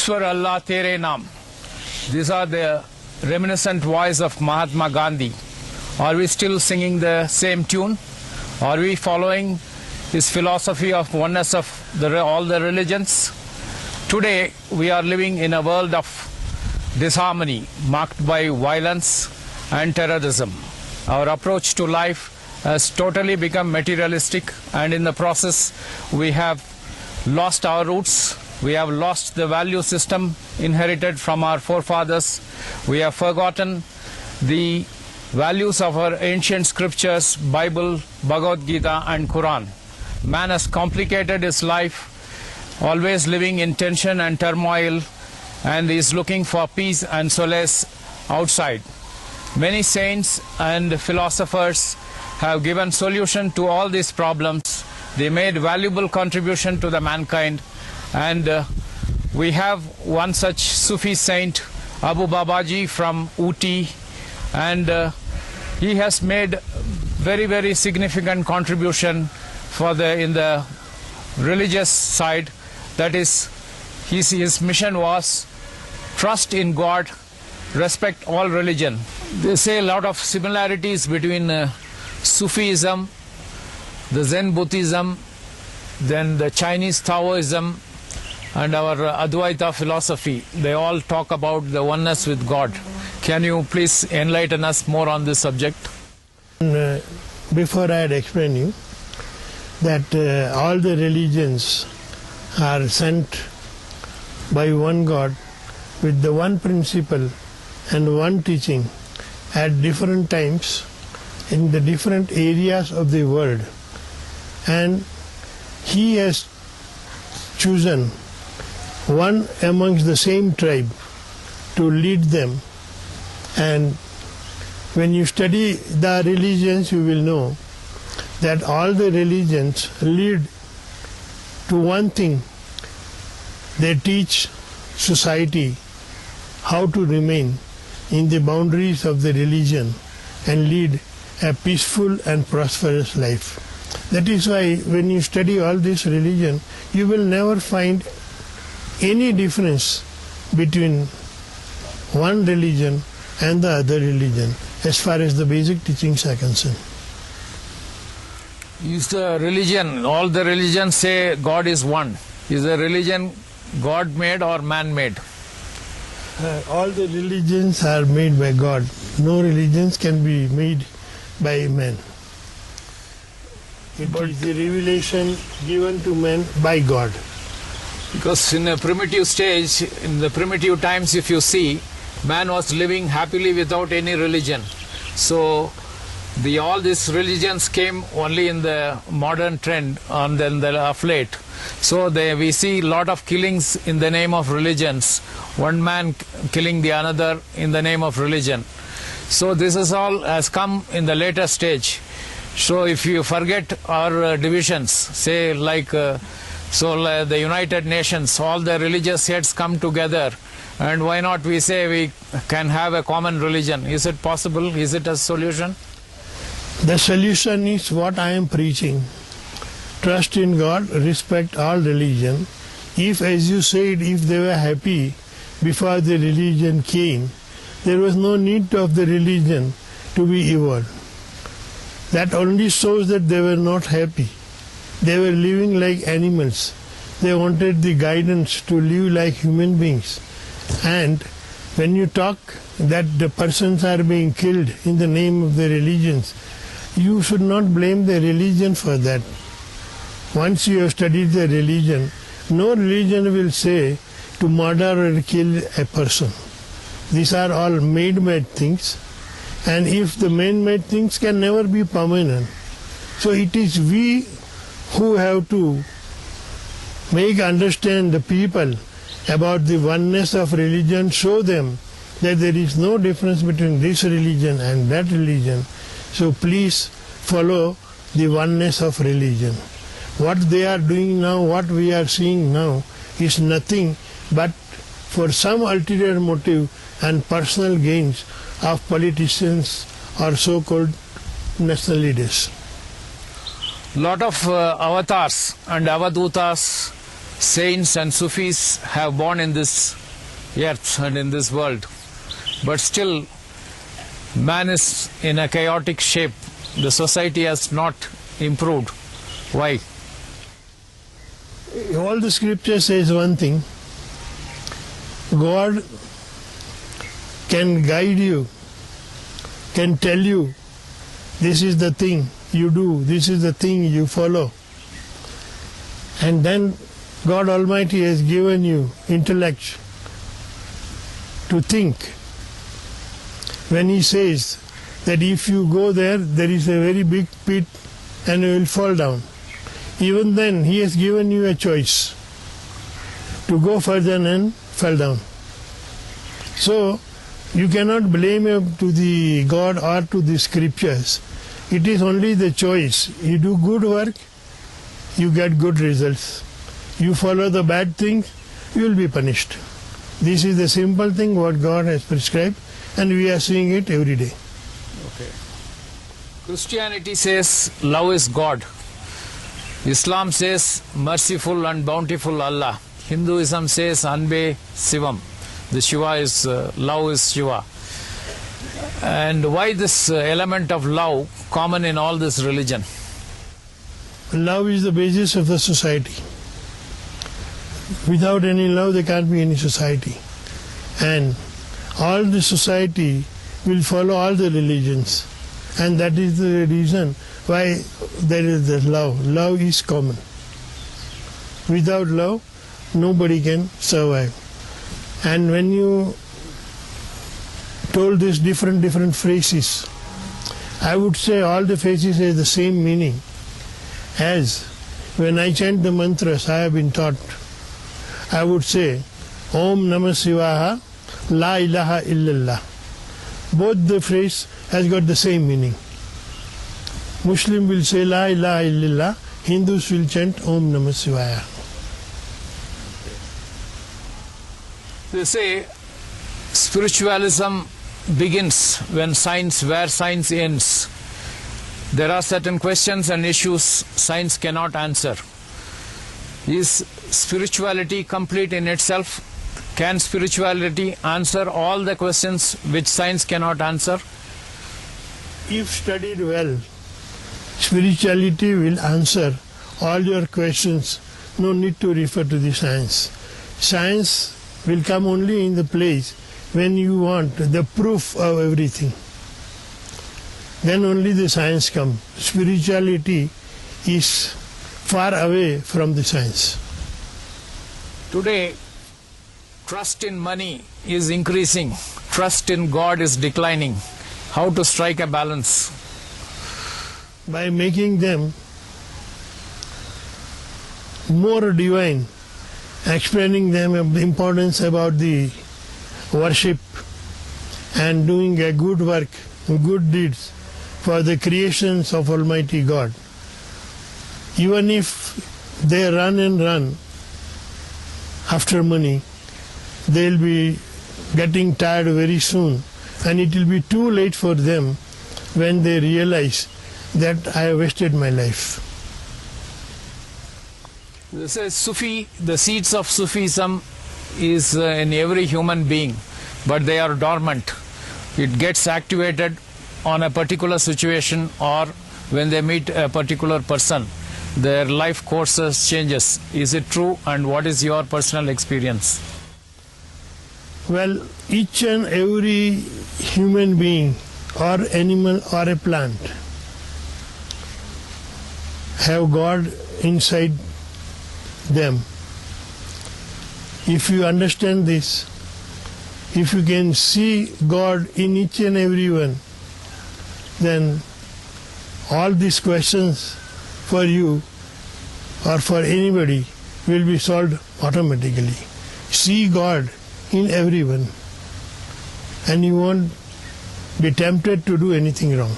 Ishwar Allah Tere Naam. These are the reminiscent voice of Mahatma Gandhi. Are we still singing the same tune? Are we following his philosophy of oneness of all the religions? Today we are living in a world of disharmony marked by violence and terrorism. Our approach to life has totally become materialistic, and in the process we have lost our roots. We have lost the value system inherited from our forefathers. We have forgotten the values of our ancient scriptures, Bible, Bhagavad Gita and Quran. Man has complicated his life, always living in tension and turmoil, and is looking for peace and solace outside. Many saints and philosophers have given solution to all these problems. They made valuable contribution to the mankind, and we have one such Sufi saint, Abu Babaji from Ooty, and he has made very significant contribution for in the religious side. That is, his mission was trust in God, respect all religion. They say a lot of similarities between Sufism, the Zen Buddhism, then the Chinese Taoism and our Advaita philosophy. They all talk about the oneness with God. Can you please enlighten us more on this subject? Before I had explained you that all the religions are sent by one God with the one principle and one teaching at different times in the different areas of the world, and he has chosen one amongst the same tribe to lead them. And when you study the religions, you will know that all the religions lead to one thing. They teach society how to remain in the boundaries of the religion and lead a peaceful and prosperous life. That is why when you study all this religion, you will never find any difference between one religion and the other religion as far as the basic teachings are concerned. Is the religion, all the religions say God is one. Is the religion God made or man made? All the religions are made by God. No religions can be made by man. It is the revelation given to man by God. Because in a primitive stage, in the primitive times, if you see, man was living happily without any religion. So all these religions came only in the modern trend and then of late. So we see a lot of killings in the name of religions. One man killing the another in the name of religion. So this is all has come in the later stage. So if you forget our divisions, say like the United Nations, all the religious heads come together, and why not we say we can have a common religion? Is it possible? Is it a solution? The solution is what I am preaching. Trust in God, respect all religion. If, as you said, if they were happy before the religion came, there was no need of the religion to be evolved. That only shows that they were not happy. They were living like animals. They wanted the guidance to live like human beings. And when you talk that the persons are being killed in the name of the religions, you should not blame the religion for that. Once you have studied the religion, no religion will say to murder or kill a person. These are all man-made things, and if the man-made things can never be permanent. So it is we who have to make understand the people about the oneness of religion, show them that there is no difference between this religion and that religion. So please follow the oneness of religion. What they are doing now, what we are seeing now, is nothing but for some ulterior motive and personal gains of politicians or so-called national leaders. Lot of avatars and avadutas saints and Sufis have born in this earth and in this world, but still man is in a chaotic shape. The society has not improved. Why? All the scripture says one thing: God can guide you, can tell you, this is the thing you do, this is the thing you follow. And then God Almighty has given you intellect to think. When He says that if you go there, there is a very big pit and you will fall down. Even then, He has given you a choice to go further and fall down. So, you cannot blame Him to the God or to the scriptures. It is only the choice. You do good work, you get good results. You follow the bad thing, you will be punished. This is the simple thing what God has prescribed, and we are seeing it every day. Okay. Christianity says love is God. Islam says merciful and bountiful Allah. Hinduism says Anbe Shivam. The Shiva is, love is Shiva. And why this element of love common in all this religion? Love is the basis of the society. Without any love, there can't be any society. And all the society will follow all the religions. And that is the reason why there is the love. Love is common. Without love, nobody can survive. And when you told these different phrases, I would say all the phrases have the same meaning. As when I chant the mantras I have been taught, I would say Om Namah Shivaha, La ilaha illallah. Both the phrase has got the same meaning. Muslim will say La ilaha illallah, Hindus will chant Om Namah Shivaya. They say spiritualism begins where science ends. There are certain questions and issues science cannot answer. Is spirituality complete in itself? Can spirituality answer all the questions which science cannot answer? If studied well, spirituality will answer all your questions. No need to refer to the science. Science will come only in the place when you want the proof of everything. Then only the science comes. Spirituality is far away from the science. Today, trust in money is increasing. Trust in God is declining. How to strike a balance? By making them more divine, explaining them the importance about the worship and doing a good work, good deeds for the creations of Almighty God. Even if they run and run after money, they'll be getting tired very soon, and it will be too late for them when they realize that I have wasted my life. This is Sufi, the seeds of Sufism is in every human being, but they are dormant. It gets activated on a particular situation or when they meet a particular person. Their life courses changes. Is it true, and what is your personal experience? Well, each and every human being or animal or a plant have God inside them. If you understand this, if you can see God in each and every one, then all these questions for you or for anybody will be solved automatically. See God in everyone, and you won't be tempted to do anything wrong.